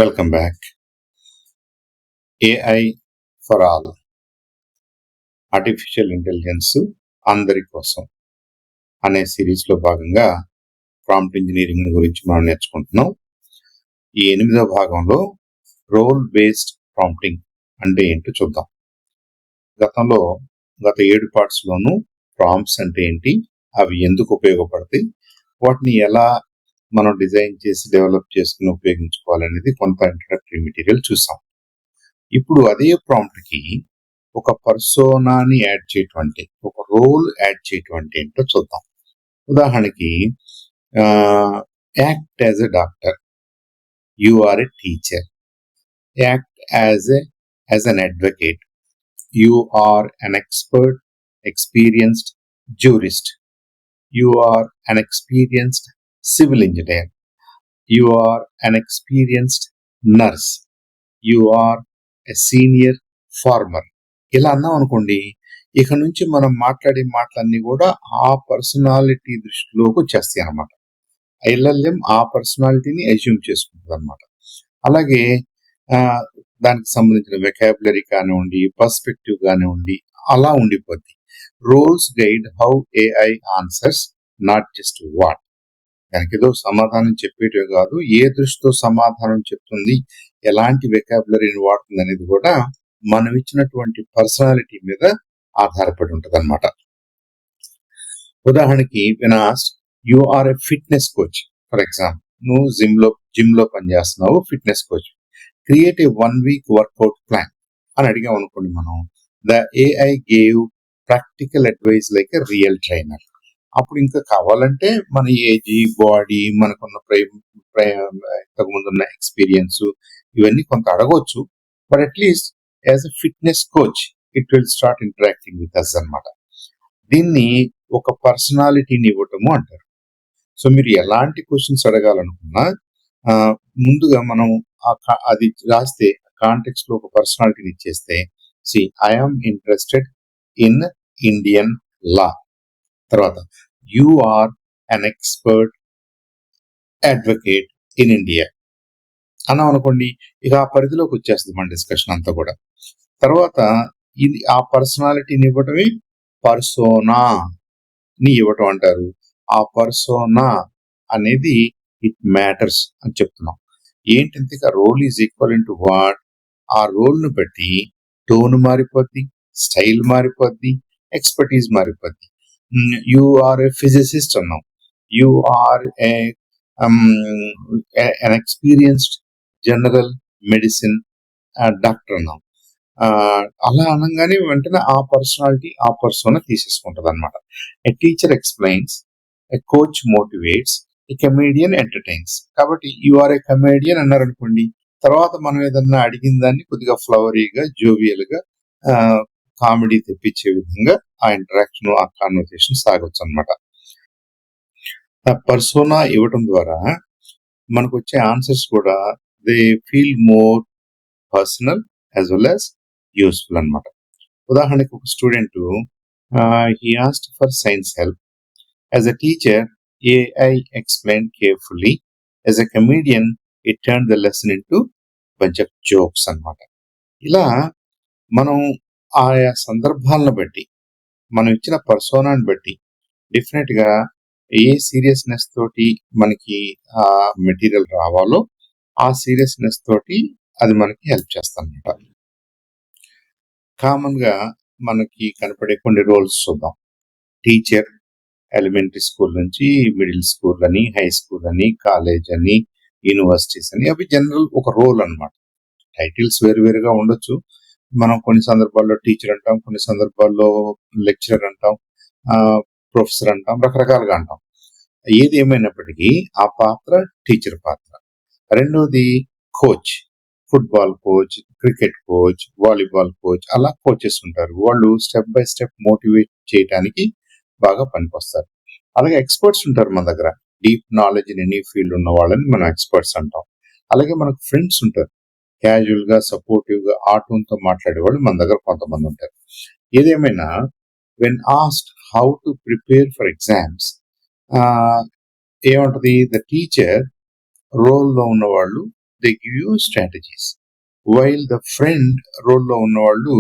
Welcome back. AI for all, artificial intelligence అందరి కోసం అనే సిరీస్లో భాగంగా ప్రాంప్ట్ ఇంజనీరింగ్ గురించి మనం నేర్చుకుంటున్నాం. ఈ 8వ భాగంలో రోల్ బేస్డ్ ప్రాంప్టింగ్ అంటే ఏంటో చూద్దాం. గత 7 పార్ట్స్లోనూ ప్రాంప్ట్స్ అంటే ఏంటి, అవి ఎందుకు ఉపయోగపడతాయి, వాటిని ఎలా మనం డిజైన్ చేసి డెవలప్ చేసుకుని ఉపయోగించుకోవాలనేది కొంత ఇంట్రడక్టరీ మెటీరియల్ చూసాం. ఇప్పుడు అదే ప్రాంప్ట్ కి ఒక పర్సోనాని యాడ్ చేయటం అంటే, ఒక రోల్ యాడ్ చేయటం అంటే ఏంటో చూద్దాం. ఉదాహరణకి act as a doctor, you are a teacher. Act as an advocate, you are an expert experienced jurist. You are an experienced civil engineer. You are an experienced nurse. You are a senior farmer. ఇలా అన్నాం అనుకోండి, ఇక నుంచి మనం మాట్లాడే మాటలన్నీ కూడా ఆ పర్సనాలిటీ దృష్టిలోకి వచ్చేస్తాయి అనమాట. ఎల్ఎల్ఎం ఆ పర్సనాలిటీని అజ్యూమ్ చేసుకుంటుంది అనమాట. అలాగే దానికి సంబంధించిన వెకాబులరీ కానివ్వండి, పర్స్పెక్టివ్ కానివ్వండి, అలా ఉండిపోద్ది. Roles guide how AI answers, not just what. దానికి ఏదో సమాధానం చెప్పేటివే కాదు, ఏ దృష్టితో సమాధానం చెప్తుంది, ఎలాంటి వెకాబులరీని వాడుతుంది అనేది కూడా మనం ఇచ్చినటువంటి పర్సనాలిటీ మీద ఆధారపడి ఉంటుంది అనమాట. ఉదాహరణకి వినాస్ you are a fitness coach. For example, నువ్వు జిమ్ లో పనిచేస్తున్నావు, fitness coach. Create a 1 week workout plan అని అడిగాం అనుకోండి మనం. The AI gave practical advice like a real trainer. అప్పుడు ఇంకా కావాలంటే మన ఏజ్, బాడీ, మనకున్న ఇంతకుముందు ఉన్న ఎక్స్పీరియన్స్, ఇవన్నీ కొంత అడగవచ్చు. But at least as a fitness coach it will start interacting with us అనమాట. దీన్ని ఒక పర్సనాలిటీని ఇవ్వటము అంటారు. సో మీరు ఎలాంటి క్వశ్చన్స్ అడగాలనుకున్నా ముందుగా మనం అది రాస్తే కాంటెక్స్ట్ లో ఒక పర్సనాలిటీని ఇచ్చేస్తే, see I'm interested in Indian law. తర్వాత you are an expert advocate in India అన్నాం అనుకోండి, ఇక ఆ పరిధిలోకి వచ్చేస్తుంది మన డిస్కషన్ అంతా కూడా. తర్వాత ఇది ఆ పర్సనాలిటీని ఇవ్వటమే పర్సోనాని ఇవ్వటం అంటారు. ఆ పర్సోనా అనేది ఇట్ మ్యాటర్స్ అని చెప్తున్నాం. ఏంటంటే role is equal to what, ఆ రోల్ ను బట్టి టోన్ మారిపోద్ది, స్టైల్ మారిపోద్ది, ఎక్స్పర్టీజ్ మారిపోద్ది. యు ఆర్ ఏ ఫిజిసిస్ట్ అన్నాం, you are an experienced general medicine doctor అన్నాం. అలా అనగానే వెంటనే ఆ పర్సనాలిటీ ఆ పర్సోనా తీసేసుకుంటది అనమాట. A teacher explains, a coach motivates, a comedian entertains. కాబట్టి యు ఆర్ ఏ కమేడియన్ అన్నారు అనుకోండి, తర్వాత మనం ఏదన్నా అడిగిన దాన్ని కొద్దిగా ఫ్లవరీగా, జోవియల్ గా, కామెడీ తెప్పించే విధంగా ఆ ఇంటరాక్షన్, ఆ కాన్వర్సేషన్ సాగొచ్చు అనమాట. పర్సోనా ఇవ్వటం ద్వారా మనకు వచ్చే ఆన్సర్స్ కూడా they feel more personal as well as useful అనమాట. ఉదాహరణకి ఒక student he asked for science help. As a teacher AI explain carefully. As a comedian it turn the lesson into bunch of jokes అనమాట. ఇలా మనం ఆయా సందర్భాలను బట్టి, మనం ఇచ్చిన పర్సోనాని బట్టి డెఫినెట్ గా ఏ సీరియస్నెస్ తోటి మనకి ఆ మెటీరియల్ రావాలో ఆ సీరియస్నెస్ తోటి అది మనకి హెల్ప్ చేస్తానమాట. కామన్ గా మనకి కనపడే కొన్ని రోల్స్ చూద్దాం. టీచర్, ఎలిమెంటరీ స్కూల్ నుంచి మిడిల్ స్కూల్ అని, హై స్కూల్ అని, కాలేజ్ అని, యూనివర్సిటీస్ అని, అవి జనరల్ ఒక రోల్ అనమాట. టైటిల్స్ వేరువేరుగా ఉండొచ్చు. మనం కొన్ని సందర్భాల్లో టీచర్ అంటాం, కొన్ని సందర్భాల్లో లెక్చరర్ అంటాం, ప్రొఫెసర్ అంటాం, రకరకాలుగా అంటాం. ఏది ఏమైనప్పటికీ ఆ పాత్ర టీచర్ పాత్ర. రెండోది coach, football coach, cricket coach, volleyball coach, అలా కోచెస్ ఉంటారు. వాళ్ళు స్టెప్ బై స్టెప్ మోటివేట్ చేయడానికి బాగా పనికొస్తారు. అలాగే ఎక్స్పర్ట్స్ ఉంటారు మన దగ్గర, deep knowledge in any field ఉన్న వాళ్ళని మనం ఎక్స్పర్ట్స్ అంటాం. అలాగే మనకు ఫ్రెండ్స్ ఉంటారు, క్యాజువల్ గా, సపోర్టివ్ గా, ఆటంతో మాట్లాడే వాళ్ళు మన దగ్గర కొంతమంది ఉంటారు. ఏదేమైనా when asked how to prepare for exams, ఏమంటది, ద టీచర్ రోల్లో ఉన్న వాళ్ళు they give you strategies. While the friend రోల్లో ఉన్నవాళ్ళు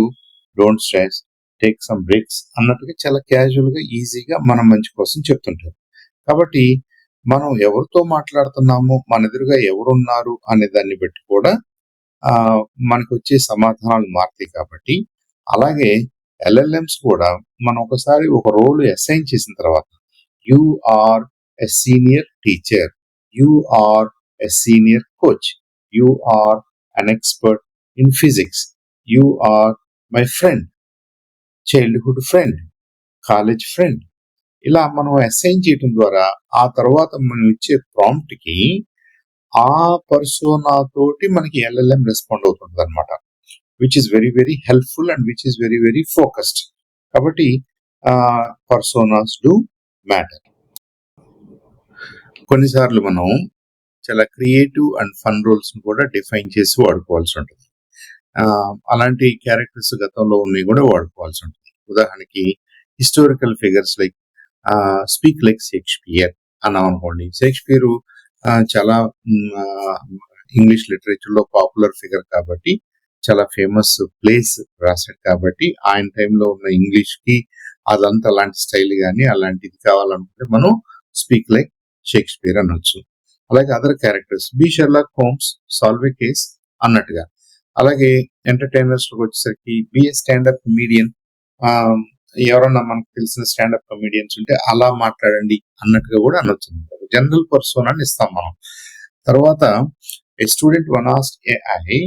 don't stress, take some breaks అన్నట్టుగా చాలా క్యాజువల్ గా ఈజీగా మన మంచి కోసం చెప్తుంటారు. కాబట్టి మనం ఎవరితో మాట్లాడుతున్నాము, మన ఎదురుగా ఎవరున్నారు అనే దాన్ని బట్టి కూడా మనకు వచ్చే సమాధానాలు మారుతాయి. కాబట్టి అలాగే ఎల్ఎల్ఎంస్ కూడా మనం ఒకసారి ఒక రోల్ అసైన్ చేసిన తర్వాత, you are a senior teacher, you are a senior coach, you are an expert in physics, you are my friend, childhood friend, college friend, ఇలా మనం అసైన్ చేయడం ద్వారా ఆ తర్వాత మనం ఇచ్చే ప్రాంప్ట్ కి ఆ పర్సోనా తోటి మనకి ఎల్ఎల్ఎం రెస్పాండ్ అవుతుంది అనమాట, which is very very helpful and which is very very focused. కాబట్టి పర్సోనాస్ డూ మ్యాటర్. కొన్నిసార్లు మనం చాలా క్రియేటివ్ అండ్ ఫన్ రోల్స్ కూడా డిఫైన్ చేసి వాడుకోవాల్సి ఉంటుంది. అలాంటి క్యారెక్టర్స్ గతంలో ఉన్నవి కూడా వాడుకోవాల్సి ఉంటుంది. ఉదాహరణకి historical figures like speak like Shakespeare అన్నాం అనుకోండి. షేక్స్పియర్ చాలా ఇంగ్లీష్ లిటరేచర్ లో పాపులర్ ఫిగర్ కాబట్టి, చాలా ఫేమస్ ప్లేస్ రాశాడు కాబట్టి, ఆయన టైంలో ఉన్న ఇంగ్లీష్ కి అదంతా అలాంటి స్టైల్ గానీ అలాంటిది కావాలనుకుంటే మనం స్పీక్ లైక్ షేక్స్పియర్ అనొచ్చు. అలాగే other characters, be Sherlock Holmes, solve a case అన్నట్టుగా. అలాగే ఎంటర్టైనర్స్ వచ్చేసరికి బి ఏ స్టాండప్ కమీడియన్, ఎవరన్నా మనకు తెలిసిన స్టాండప్ కమీడియన్స్ ఉంటే అలా మాట్లాడండి అన్నట్టుగా కూడా అనొచ్చు. జనరల్ పర్సోనాని ఇస్తాం మనం. తర్వాత a student one asked AI,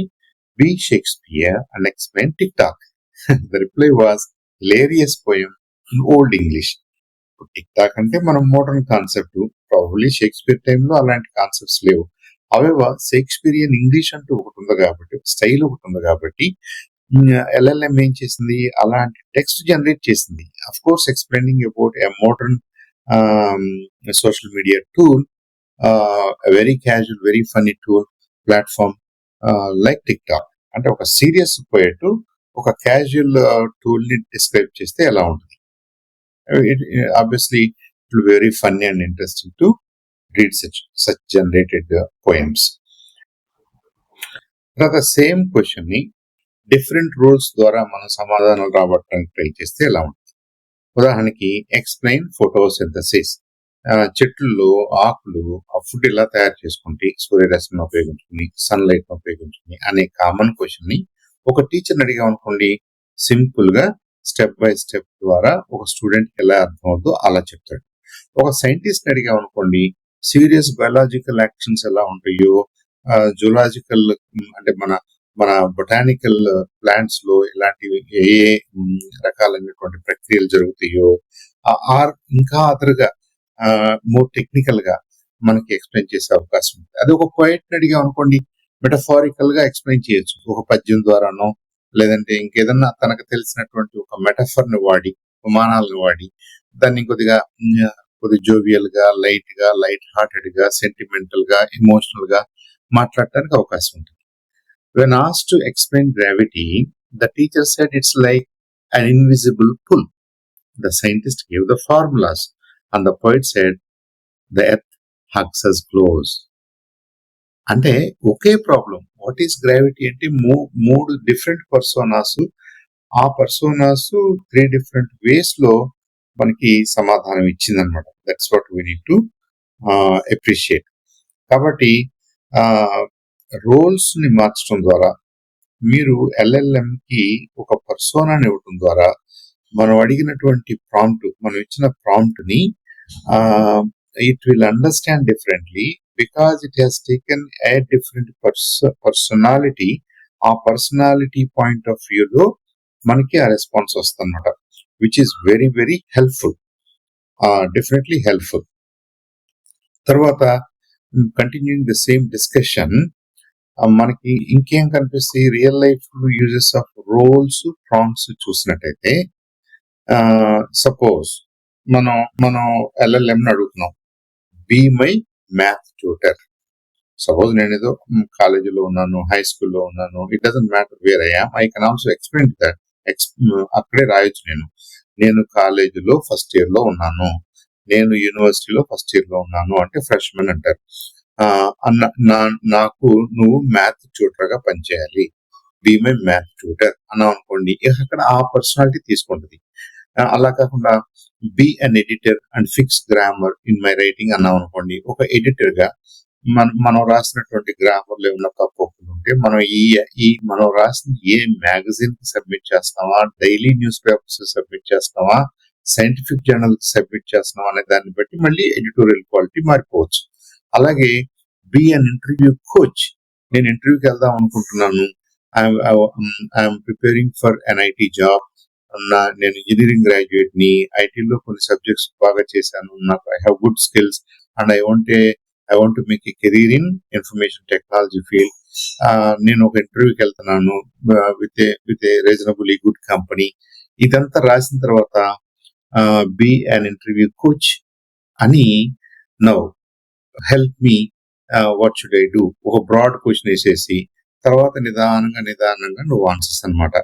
be Shakespeare and explain TikTok. The reply was hilarious poem in old English. TikTok అంటే మనం మోడర్న్ కాన్సెప్ట్, ప్రాబబ్లీ షేక్స్పియర్ టైంలో అలాంటి కాన్సెప్ట్స్ లేవు. అవెవర్ షేక్స్పియరియన్ ఇంగ్లీష్ అంటూ ఒకటి ఉంది కాబట్టి, స్టైల్ ఒకటి ఉంది కాబట్టి ఎల్ఎల్ఎం ఏం చేసింది, అలాంటి టెక్స్ట్ జనరేట్ చేసింది. Of course explaining about a modern social media tool, very casual, very funny tool platform like tick talk. అంటే ఒక సీరియస్ పోయేట్టు ఒక క్యాజువల్ టూల్ ని డిస్క్రైబ్ చేస్తే ఎలా ఉంటుంది. Obviously it will be very funny and interesting to read such generated poems. తర్వాత same question ని different rules ద్వారా మనం సమాధానాలు రాబట్టడానికి ట్రై చేస్తే ఎలా ఉంటుంది. ఉదాహరణకి ఎక్స్ప్లెయిన్ ఫోటోసింథసిస్, చెట్లలో ఆకులు ఆ ఫుడ్ ఎలా తయారు చేసుకుంటే సూర్యరశ్మిని ఉపయోగించుకుని, సన్ లైట్ ని ఉపయోగించుకుని అనే కామన్ క్వశ్చన్ ని ఒక టీచర్ని అడిగాం అనుకోండి, సింపుల్ గా స్టెప్ బై స్టెప్ ద్వారా ఒక స్టూడెంట్ ఎలా అర్థమవుతుందో అలా చెప్తాడు. ఒక సైంటిస్ట్ అడిగాం అనుకోండి, సీరియస్ బయాలజికల్ యాక్షన్స్ ఎలా ఉంటాయో, జూలాజికల్ అంటే మన మన బొటానికల్ ప్లాంట్స్ లో ఇలాంటివి ఏ రకాలైనటువంటి ప్రక్రియలు జరుగుతాయో, ఆర్ ఇంకా అదర్గా మోర్ టెక్నికల్ గా మనకి ఎక్స్ప్లెయిన్ చేసే అవకాశం ఉంది. అది ఒక పోయిట్ అడిగాం అనుకోండి, మెటఫారికల్ గా ఎక్స్ప్లెయిన్ చేయొచ్చు, ఒక పద్యం ద్వారానో లేదంటే ఇంకేదన్నా తనకు తెలిసినటువంటి ఒక మెటఫర్ ని వాడి, ఉపమానాలను వాడి దాన్ని కొద్దిగా జోవియల్ గా, లైట్ హార్టెడ్ గా, సెంటిమెంటల్ గా, ఎమోషనల్ గా మాట్లాడటానికి అవకాశం ఉంటుంది. When asked to explain gravity, the teacher said it's like an invisible pull. The scientist gave the formulas and the poet said the earth hugs us close. అంటే ఒకే problem, what is gravity అంటే మూడు different పర్సోనాస్, ఆ పర్సోనాస్ 3 different ways లో మనకి సమాధానం ఇచ్చిందనమాట. That's what we need to appreciate. కాబట్టి roles ని మార్చడం ద్వారా, మీరు ఎల్ఎల్ఎం కి ఒక పర్సోనాని ఇవ్వడం ద్వారా మనం అడిగినటువంటి ప్రాంప్ట్, మనం ఇచ్చిన ప్రాంప్ట్ ని it will understand differently because it has taken a different personality. ఆ పర్సనాలిటీ పాయింట్ ఆఫ్ వ్యూ లో మనకి ఆ రెస్పాన్స్ వస్తుంది అనమాట, which is very very helpful, definitely helpful. తర్వాత కంటిన్యూయింగ్ ద సేమ్ డిస్కషన్, మనకి ఇంకేం కనిపిస్తాయి real life uses of roles, prompts చూసినట్టయితే, సపోజ్ మనం ఎల్ఎల్ఎం అడుగుతున్నాం, be my math tutor. Suppose నేను ఏదో కాలేజీలో ఉన్నాను, హై స్కూల్లో ఉన్నాను, it doesn't matter where I yam, I can also explain that. అక్కడే రాయొచ్చు, నేను కాలేజీలో ఫస్ట్ ఇయర్ లో ఉన్నాను, నేను యూనివర్సిటీలో ఫస్ట్ ఇయర్ లో ఉన్నాను అంటే ఫ్రెష్మెన్ అంటారు. నాకు నువ్వు మ్యాథ్ ట్యూటర్ గా పనిచేయాలి, బీ మై మ్యాథ్ ట్యూటర్ అన్నావు అనుకోండి, ఇక అక్కడ ఆ పర్సనాలిటీ తీసుకుంటది. అలా కాకుండా be an editor and fix grammar in my writing అన్నాం అనుకోండి, ఒక ఎడిటర్ గా మనం రాసినటువంటి గ్రామర్ లో ఏమన్నా తప్పులు ఉంటే మనం మనం రాసిన ఏ మ్యాగజైన్ కి సబ్మిట్ చేస్తామా, డైలీ న్యూస్ పేపర్స్ సబ్మిట్ చేస్తామా, సైంటిఫిక్ జర్నల్ కి సబ్మిట్ చేస్తామా అనే దాన్ని బట్టి మళ్ళీ ఎడిటోరియల్ క్వాలిటీ మారిపోవచ్చు. అలాగే బీ అన్ ఇంటర్వ్యూ కోచ్. నేను ఇంటర్వ్యూకి వెళ్దాం అనుకుంటున్నాను, I'm preparing for NIT job, నేను ఇంజనీరింగ్ గ్రాడ్యుయేట్ ని, ఐటీలో కొన్ని సబ్జెక్ట్స్ బాగా చేశాను, నాకు I have good skills and I want to make a career in information technology field. నేను ఒక ఇంటర్వ్యూకి వెళ్తున్నాను with a reasonably good company. ఇదంతా రాసిన తర్వాత బీ అన్ ఇంటర్వ్యూ కోచ్ అని, now help me, what should I do, ఒక broad question వేసేసి తర్వాత నిదానంగా నువ్వు ఆన్సర్స్ అనమాట.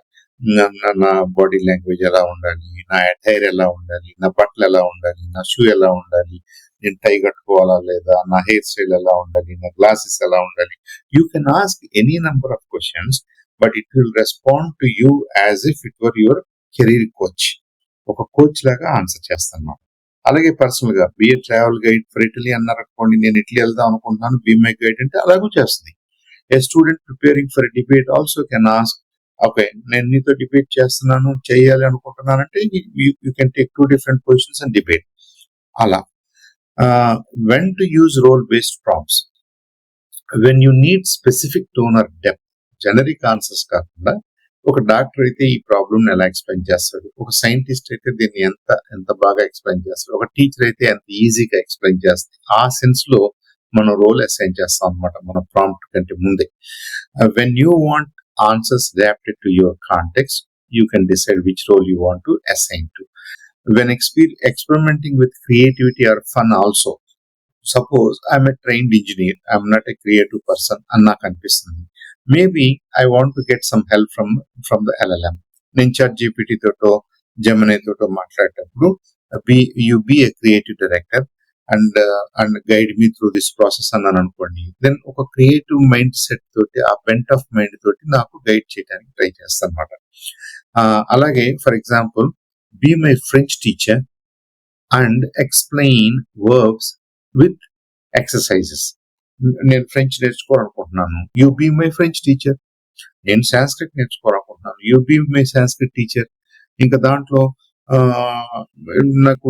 నా బాడీ లాంగ్వేజ్ ఎలా ఉండాలి, నా అటైర్ ఎలా ఉండాలి, నా బట్టలు ఎలా ఉండాలి, నా షూ ఎలా ఉండాలి, నేను టై కట్టుకోవాలా లేదా, నా హెయిర్ స్టైల్ ఎలా ఉండాలి, నా గ్లాసెస్ ఎలా ఉండాలి. You can ask any number of questions, but it will respond to you as if it were your career coach. ఒక కోచ్ లాగా ఆన్సర్ చేస్తాను. అలాగే పర్సనల్ గా be a travel guide for Italy అన్నారు అనుకోండి, నేను ఇటలీ వెళ్దాం అనుకుంటున్నాను, బి మై గైడ్ అంటే అలాగూ చేస్తుంది. A student preparing for debate also can ask, okay నేను నీతో డిబేట్ చేస్తున్నాను, చేయాలి అనుకుంటున్నానంటే you can take 2 different positions and debate. అలా when to use role based prompts, when you need specific tone or depth. Generic answers కాకుండా, ఒక doctor అయితే ఈ ప్రాబ్లమ్ ఎలా ఎక్స్ప్లెయిన్ చేస్తాడు, ఒక సైంటిస్ట్ అయితే దీన్ని ఎంత బాగా ఎక్స్ప్లెయిన్ చేస్తాడు, ఒక టీచర్ అయితే ఎంత ఈజీగా ఎక్స్ప్లెయిన్ చేస్తాడు, ఆ సెన్స్ లో మనం రోల్ అసైన్ చేస్తాం అనమాట మన ప్రాంప్ట్ కంటే ముందే. When you want answers adapted to your context, you can decide which role you want to assign to. When experimenting with creativity or fun also, suppose I'm a trained engineer, I'm not a creative person, anna kanipistundi, maybe I want to get some help from the LLM. నేను ChatGPT తోటో Gemini తోటో మాట్లాడేటప్పుడు you be a creative director and guide me through this process అన్నాను అనుకోండి, then ఒక creative mind set తోటి, ఆ bent of mind తోటి నాకు guide చేయడానికి ట్రై చేస్తాను అనమాట. అలాగే for example, be my French teacher and explain verbs with exercises. నేను ఫ్రెంచ్ నేర్చుకోవాలనుకుంటున్నాను, you be my French teacher. నేను సాంస్క్రిట్ నేర్చుకోవాలనుకుంటున్నాను, you be my Sanskrit teacher. ఇంకా దాంట్లో నాకు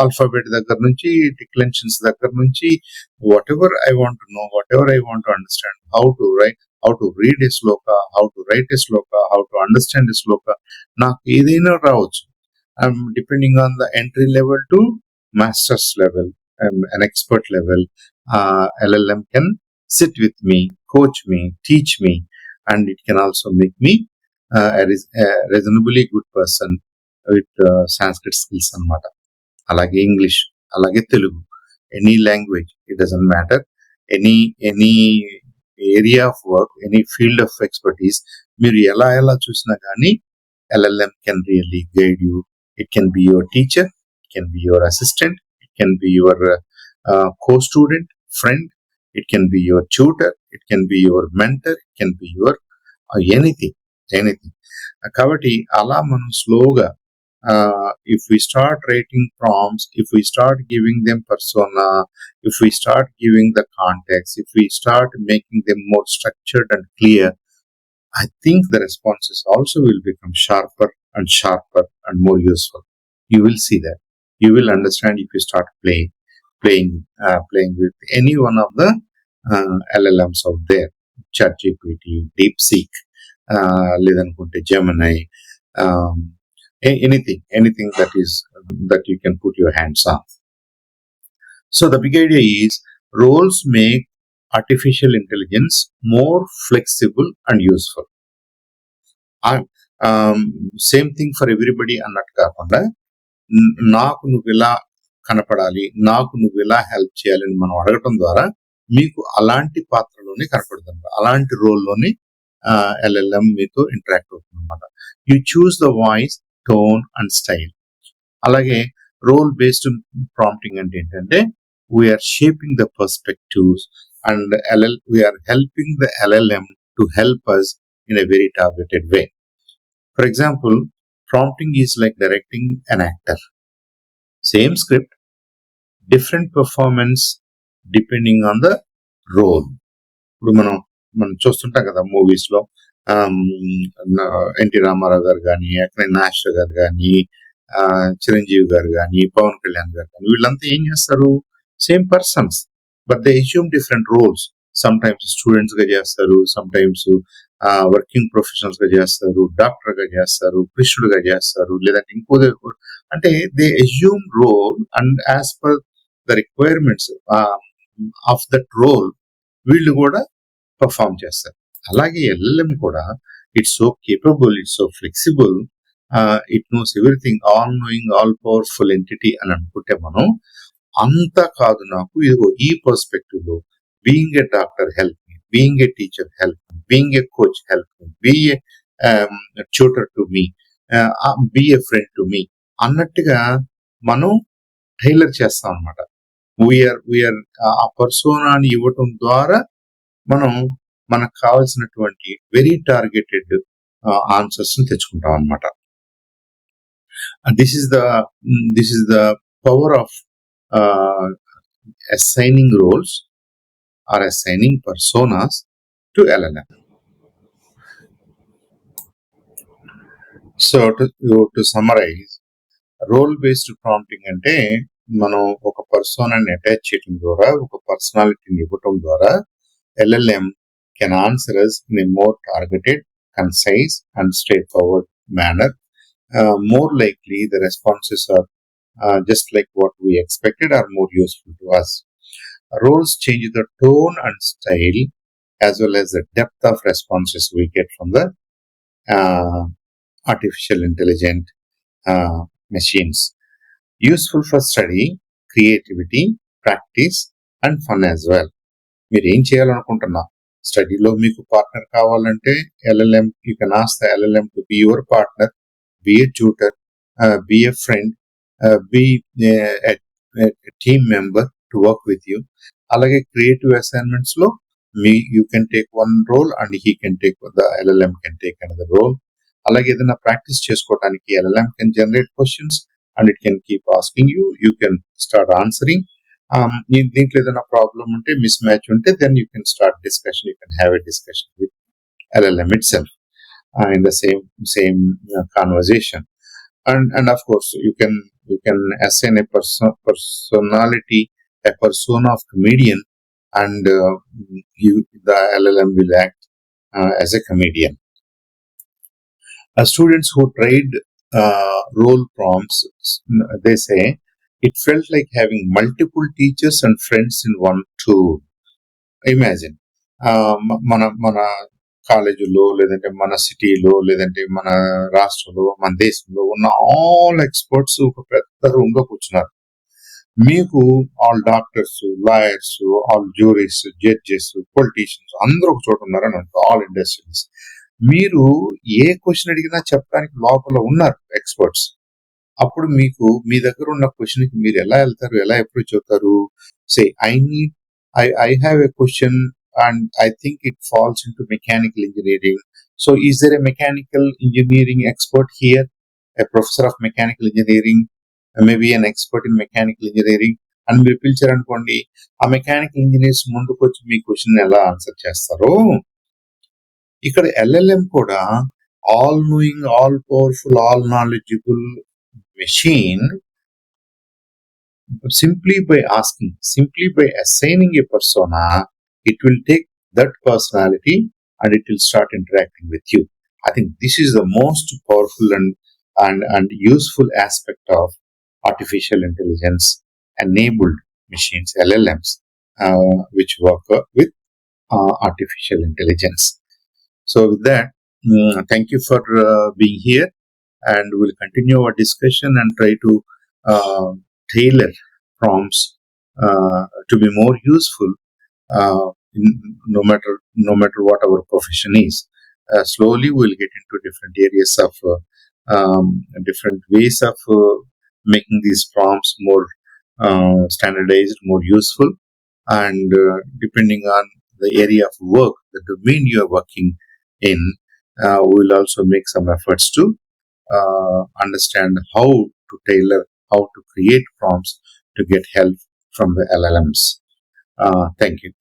ఆల్ఫాబెట్ దగ్గర నుంచి, డిక్లెన్షన్స్ దగ్గర నుంచి, whatever I want to know, whatever I want to understand, how to read a shloka, how to write a shloka, how to understand a shloka, నాకు ఏదైనా రావచ్చు. Depending on the entry level to masters level, an expert level, LLM can sit with me, coach me, teach me, and it can also make me a reasonably good person with Sanskrit skills అన్నమాట. అలాగే English, అలాగే Telugu, any language, it doesn't matter, any area of work, any field of expertise, మీరు ఎలా చూసినా కానీ LLM can really guide you. It can be your teacher, it can be your assistant, it can be your co-student, friend, it can be your tutor, it can be your mentor, it can be your anything. కాబట్టి అలా మనం స్లోగా, if we start writing prompts, if we start giving them persona, if we start giving the context, if we start making them more structured and clear, I think the responses also will become sharper and more useful. You will see that. You will understand if you start playing with any one of the LLMs out there, ChatGPT, DeepSeek, ledankunte Gemini, anything that you can put your hands on. So the big idea is, roles make artificial intelligence more flexible and useful. Same thing for everybody అన్నట్టు కాకుండా, నాకు నువ్వు ఇలా కనపడాలి, నాకు నువ్వు ఇలా help చేయాలని మనం అడగటం ద్వారా మీకు అలాంటి పాత్రలోనే కనపడుతుంది, అలాంటి రోల్లోనే LLM మీతో ఇంటరాక్ట్ అవుతుంది అనమాట. You choose the voice, tone and style. అలాగే రోల్ బేస్డ్ ప్రాంప్టింగ్ అంటే ఏంటంటే, we are shaping the perspectives, and we are helping the LLM to help us in a very targeted way. For example, prompting is like directing an actor. Same script, different performance depending on the role. ఇప్పుడు మనం చూస్తుంటాం కదా movies లో NT Ramarao గారు కానీ, అక్కడ నాగేశ్వర గారు కానీ, చిరంజీవి గారు కానీ, పవన్ కళ్యాణ్ గారు కానీ, వీళ్ళంతా ఏం చేస్తారు? Same persons, but they assume different roles. Sometimes students గా చేస్తారు, సమ్ టైమ్స్ వర్కింగ్ ప్రొఫెషనల్స్ గా చేస్తారు, డాక్టర్ గా చేస్తారు, కృష్ణుడుగా చేస్తారు, లేదంటే అంటే they assume role and as per the requirements of that role వీళ్ళు కూడా పర్ఫామ్ చేస్తారు. అలాగే ఎల్ఎల్ఎం కూడా it's so capable, it's so flexible, it knows everything, all knowing, all powerful entity అని అనుకుంటే మనం అంతా కాదు. నాకు ఇదిగో ఈ పర్స్పెక్టివ్ లో being a doctor help me, being a teacher help me, being a coach help me, be a tutor to me, be a friend to me అన్నట్టుగా మనం టైలర్ చేస్తాం అనమాట. వీఆర్ ఆ పర్సోనాని ఇవ్వటం ద్వారా మనం మనకు కావాల్సినటువంటి వెరీ టార్గెటెడ్ ఆన్సర్స్ తెచ్చుకుంటాం అనమాట. This is the power of assigning roles or assigning personas to LLM. So to summarize, role based prompting అంటే మనం ఒక పర్సోనాని అటాచ్ చేయడం ద్వారా, ఒక పర్సనాలిటీని ఇవ్వటం ద్వారా LLM can answer us in a more targeted, concise and straightforward manner. More likely the responses are just like what we expected or more useful to us. Roles change the tone and style as well as the depth of responses we get from the artificial intelligent machines. Useful for study, creativity, practice and fun as well. మీరు ఏం చేయాలనుకుంటున్నా, స్టడీలో మీకు partner కావాలంటే LLM, you can ask the LLM to be your partner, be a tutor, be a friend, be a team member to work with you. అలాగే creative assignments లో you can take one role and he can take the LLM can take another role. అలాగే ఏదైనా practice చేసుకోవడానికి LLM can generate questions and it can keep asking you, you can start answering. దీంట్లో ఏదైనా problem ఉంటే, miss match ఉంటే, then you can start discussion, you can have a discussion with LLM itself in the same conversation. And of course you can assign a personality, a persona of comedian, and the LLM will act as a comedian. Students who tried role prompts, they say it felt like having multiple teachers and friends in one tool. Imagine మన కాలేజీలో, లేదంటే మన సిటీలో, లేదంటే మన రాష్ట్రంలో, మన దేశంలో ఉన్న ఆల్ ఎక్స్పర్ట్స్ ఒక పెద్ద రూమ్ లో కూర్చున్నారు. మీకు all doctors, lawyers, all juries, judges, politicians అందరూ ఒక చోట ఉన్నారని అనుకో, ఆల్ ఇండస్ట్రీస్. మీరు ఏ క్వశ్చన్ అడిగినా చెప్పడానికి లోపల ఉన్నారు ఎక్స్పర్ట్స్. అప్పుడు మీకు మీ దగ్గర ఉన్న క్వశ్చన్ కి మీరు ఎలా వెళ్తారు, ఎలా అప్రోచ్ అవుతారు? సే I have a question and I think it falls into mechanical engineering. So is there a mechanical engineering expert here? A professor of mechanical engineering, maybe an expert in mechanical engineering, and మీరు పిలిచారనుకోండి, ఆ mechanical engineers ముందుకు వచ్చి మీ question ఎలా answer చేస్తారో, ఇక్కడ LLM కూడా all knowing, all powerful, all knowledgeable machine. Simply by assigning a persona, it will take that personality and it will start interacting with you. I think this is the most powerful and useful aspect of artificial intelligence enabled machines, LLMs, which work with artificial intelligence. So with that, thank you for being here, and we'll continue our discussion and try to tailor prompts to be more useful no matter what our profession is. Slowly we'll get into different areas of different ways of making these prompts more standardized, more useful, and depending on the area of work, the domain you are working in, we'll also make some efforts to understand how to tailor, how to create prompts to get help from the LLMs. Thank you.